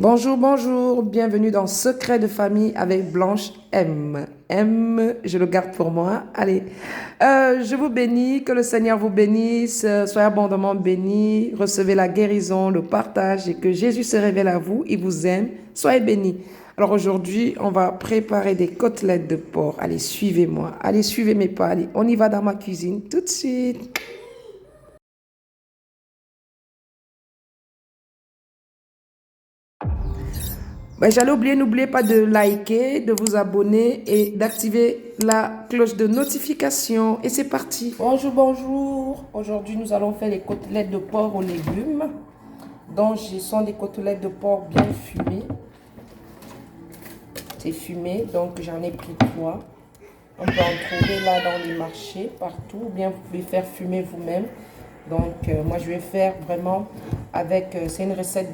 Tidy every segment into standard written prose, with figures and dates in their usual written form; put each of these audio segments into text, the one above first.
Bonjour, bonjour, bienvenue dans Secret de famille avec Blanche M. M, je le garde pour moi. Allez, je vous bénis, que le Seigneur vous bénisse, soyez abondamment bénis, recevez la guérison, le partage et que Jésus se révèle à vous, il vous aime, soyez bénis. Alors aujourd'hui, on va préparer des côtelettes de porc. Allez, suivez-moi, allez, suivez mes pas, allez, on y va dans ma cuisine tout de suite. Ben, j'allais oublier, n'oubliez pas de liker, de vous abonner et d'activer la cloche de notification. Et c'est parti. Bonjour, bonjour. Aujourd'hui, nous allons faire les côtelettes de porc aux légumes. Donc, ce sont des côtelettes de porc bien fumées. C'est fumé, donc j'en ai pris 3. On peut en trouver là dans les marchés, partout. Ou bien vous pouvez faire fumer vous-même. Donc, moi, je vais faire vraiment avec... c'est une recette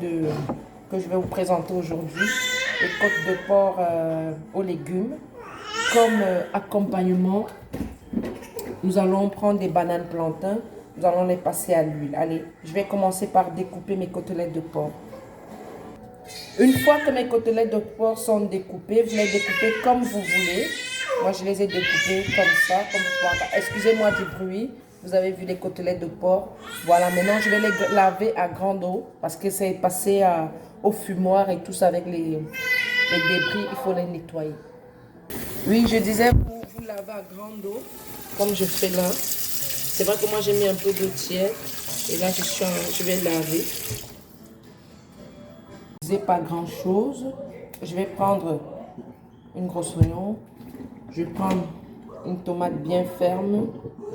que je vais vous présenter aujourd'hui. Les côtes de porc aux légumes. Comme accompagnement, nous allons prendre des bananes plantains. Nous allons les passer à l'huile. Allez, je vais commencer par découper mes côtelettes de porc. Une fois que mes côtelettes de porc sont découpées, vous les découpez comme vous voulez. Moi, je les ai découpées comme ça, comme vous pouvez. Excusez-moi du bruit. Vous avez vu les côtelettes de porc. Voilà, maintenant, je vais les laver à grande eau parce que c'est passé au fumoir et tout ça avec les débris. Il faut les nettoyer. Oui, je disais, vous lavez à grande eau, comme je fais là. C'est vrai que moi, j'ai mis un peu d'eau tiède. Et là, je vais laver. Pas grand chose. Je vais prendre une grosse oignon. Je vais prendre une tomate bien ferme,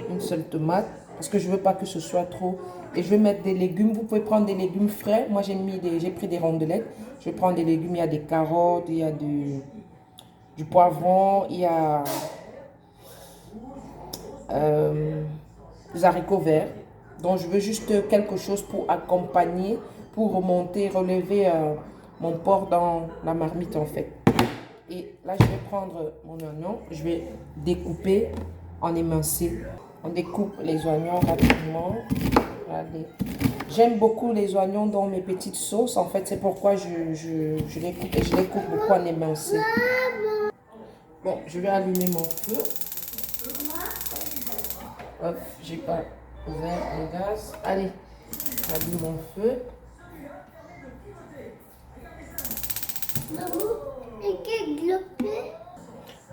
une seule tomate, parce que je veux pas que ce soit trop. Et je vais mettre des légumes. Vous pouvez prendre des légumes frais. Moi j'ai pris des rondelettes. Je vais prendre des légumes. Il y a des carottes, il y a du poivron, il y a des haricots verts. Donc je veux juste quelque chose pour accompagner, pour remonter, relever mon porc dans la marmite en fait. Et là je vais prendre mon oignon, je vais découper en émincé. On découpe les oignons rapidement. Regardez. J'aime beaucoup les oignons dans mes petites sauces. En fait, c'est pourquoi je les coupe et je les coupe beaucoup en émincé. Bon, je vais allumer mon feu. Hop, j'ai pas ouvert le gaz. Allez, j'allume mon feu.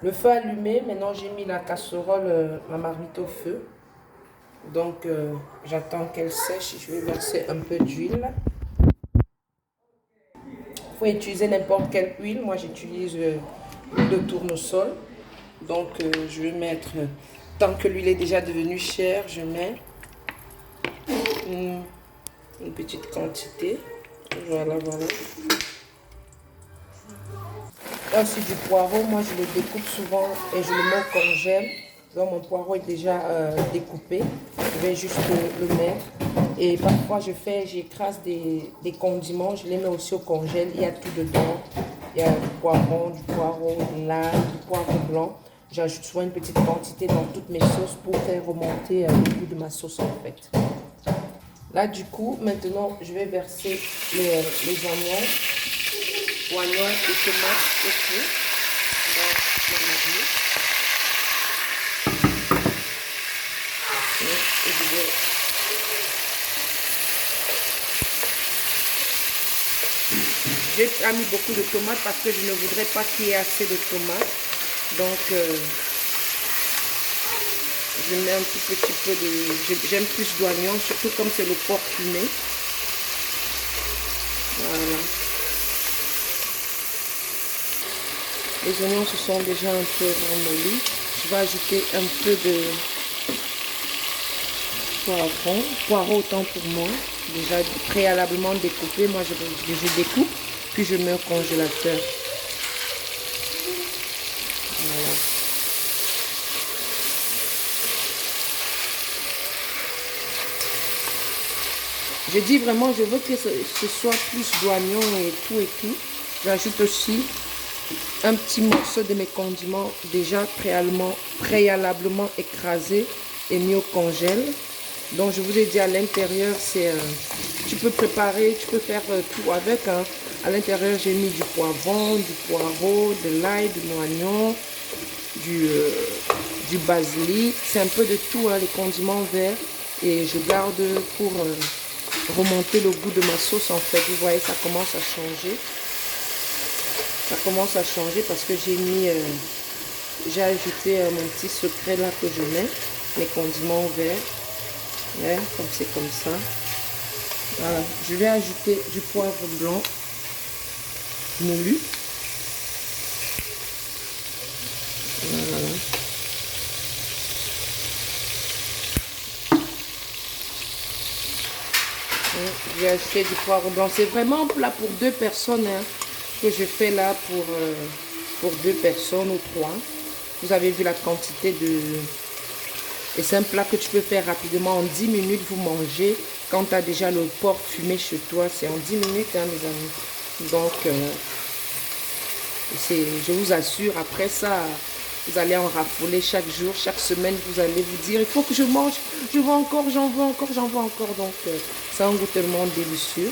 Le feu allumé, maintenant j'ai mis la casserole, ma marmite au feu. Donc j'attends qu'elle sèche. Je vais verser un peu d'huile. Vous pouvez utiliser n'importe quelle huile. Moi j'utilise l'huile de tournesol. Donc je vais mettre, tant que l'huile est déjà devenue chère, je mets une petite quantité. Voilà, voilà. Là aussi du poireau, moi je le découpe souvent et je le mets au congèle. Donc mon poireau est déjà découpé. Je vais juste le mettre. Et parfois j'écrase des condiments, je les mets aussi au congèle. Il y a tout dedans. Il y a du poivron, de l'ail, du poivre blanc. J'ajoute souvent une petite quantité dans toutes mes sauces pour faire remonter le goût de ma sauce en fait. Là du coup, maintenant je vais verser les oignons. Oignons et tomates aussi dans ma marmite. J'ai mis beaucoup de tomates parce que je ne voudrais pas qu'il y ait assez de tomates. Donc, je mets un tout petit peu de... J'aime plus d'oignons, surtout comme c'est le porc fumé. Voilà. Les oignons se sont déjà un peu ramollis. Je vais ajouter un peu de poireau autant pour moi. Déjà préalablement découpé. Moi, je découpe, puis je mets au congélateur. Voilà. Je dis vraiment, je veux que ce soit plus d'oignons et tout. J'ajoute aussi un petit morceau de mes condiments déjà préalablement écrasés et mis au congèle. Donc je vous ai dit à l'intérieur, tu peux préparer, tu peux faire tout avec. Hein. À l'intérieur, j'ai mis du poivron, du poireau, de l'ail, de l'oignon, du basilic. C'est un peu de tout, hein, les condiments verts. Et je garde pour remonter le goût de ma sauce en fait. Vous voyez, ça commence à changer. Ça commence à changer parce que j'ai ajouté mon petit secret là que je mets, les condiments verts. Ouais, comme c'est comme ça. Voilà. Je vais ajouter du poivre blanc moulu. Voilà. J'ai acheté du poivre blanc. C'est vraiment un plat pour 2 personnes, hein, que je fais là pour 2 personnes ou 3. Vous avez vu la quantité de... Et c'est un plat que tu peux faire rapidement. En 10 minutes, vous mangez. Quand tu as déjà le porc fumé chez toi, c'est en 10 minutes, hein, mes amis. Donc, je vous assure, après ça, vous allez en raffoler chaque jour, chaque semaine, vous allez vous dire, il faut que je mange, je veux encore, j'en veux encore, j'en veux encore. Donc, ça a un goût tellement délicieux.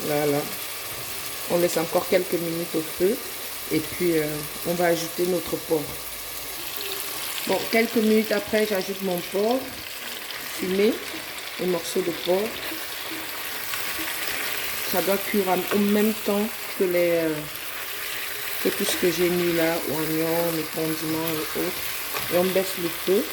Voilà. On laisse encore quelques minutes au feu. Et puis, on va ajouter notre porc. Bon, quelques minutes après, j'ajoute mon porc fumé, les morceaux de porc. Ça doit cuire au même temps que tout ce que j'ai mis là, oignons, les condiments et autres. Et on baisse le feu.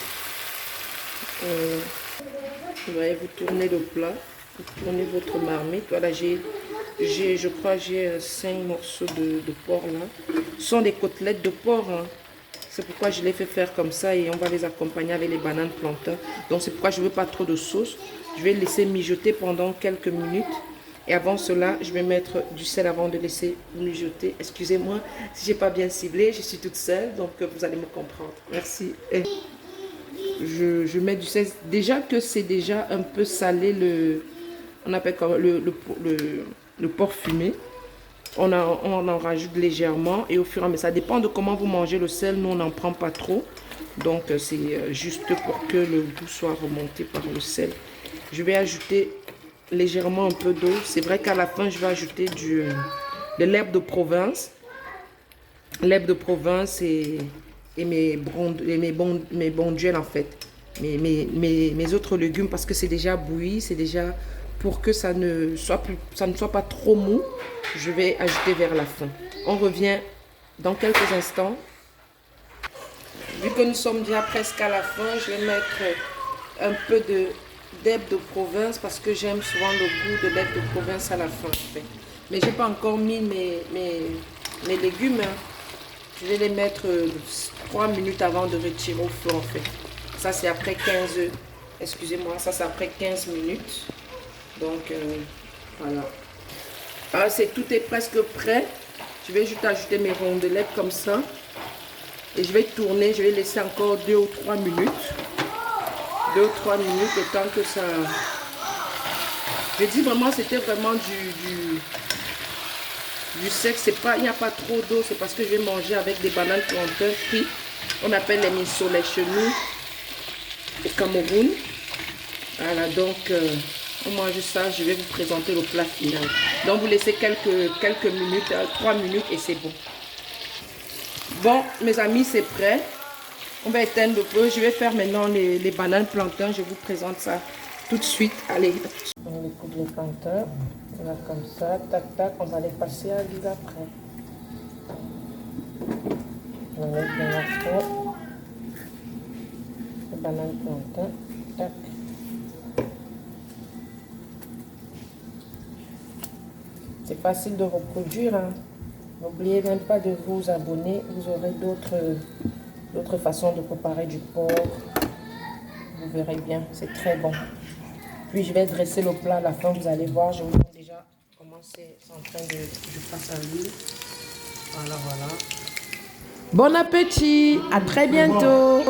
Vous voyez, vous tournez le plat, vous tournez votre marmite. Voilà, je crois que j'ai 5 morceaux de porc là. Ce sont des côtelettes de porc, hein. C'est pourquoi je les fais faire comme ça et on va les accompagner avec les bananes plantains. Donc c'est pourquoi je ne veux pas trop de sauce. Je vais laisser mijoter pendant quelques minutes. Et avant cela, je vais mettre du sel avant de laisser mijoter. Excusez-moi si je n'ai pas bien ciblé, je suis toute seule, donc vous allez me comprendre. Merci. Et je mets du sel. Déjà que c'est déjà un peu salé, on appelle comme le porc fumé. On en rajoute légèrement et au fur et à mesure, ça dépend de comment vous mangez le sel. Nous, on n'en prend pas trop. Donc, c'est juste pour que le goût soit remonté par le sel. Je vais ajouter légèrement un peu d'eau. C'est vrai qu'à la fin, je vais ajouter de l'herbe de Provence. L'herbe de Provence et mes bonduelles en fait. Mes autres légumes parce que c'est déjà bouilli, c'est déjà... Pour que ça ne soit pas trop mou, je vais ajouter vers la fin. On revient dans quelques instants. Vu que nous sommes déjà presque à la fin, je vais mettre un peu d'herbe de Provence parce que j'aime souvent le goût de l'herbe de Provence à la fin. En fait. Mais je n'ai pas encore mis mes légumes. Hein. Je vais les mettre 3 minutes avant de retirer au feu en fait. Ça c'est après 15, excusez-moi, ça c'est après 15 minutes. Donc, voilà. Alors, tout est presque prêt. Je vais juste ajouter mes rondelettes comme ça. Et je vais tourner. Je vais laisser encore 2 ou 3 minutes. 2 ou 3 minutes, le temps que ça... Je dis vraiment, c'était vraiment du sec. Il n'y a pas trop d'eau. C'est parce que je vais manger avec des bananes plantains frites. On appelle les missolets chez nous au Cameroun. Voilà, donc... on mange ça, je vais vous présenter le plat final. Donc vous laissez quelques minutes, 3 minutes et c'est bon. Bon, mes amis, c'est prêt. On va éteindre le feu. Je vais faire maintenant les bananes plantains. Je vous présente ça tout de suite. Allez. On découpe les plantains. Là, comme ça, tac, tac. On va les passer à l'huile après. On va mettre bien la fois. Les bananes plantains. Tac. C'est facile de reproduire. Hein. N'oubliez même pas de vous abonner. Vous aurez d'autres façons de préparer du porc. Vous verrez bien, c'est très bon. Puis je vais dresser le plat à la fin. Vous allez voir, je vous montre déjà comment c'est en train de... Je passe à l'huile. Voilà, voilà. Bon appétit. À très bientôt.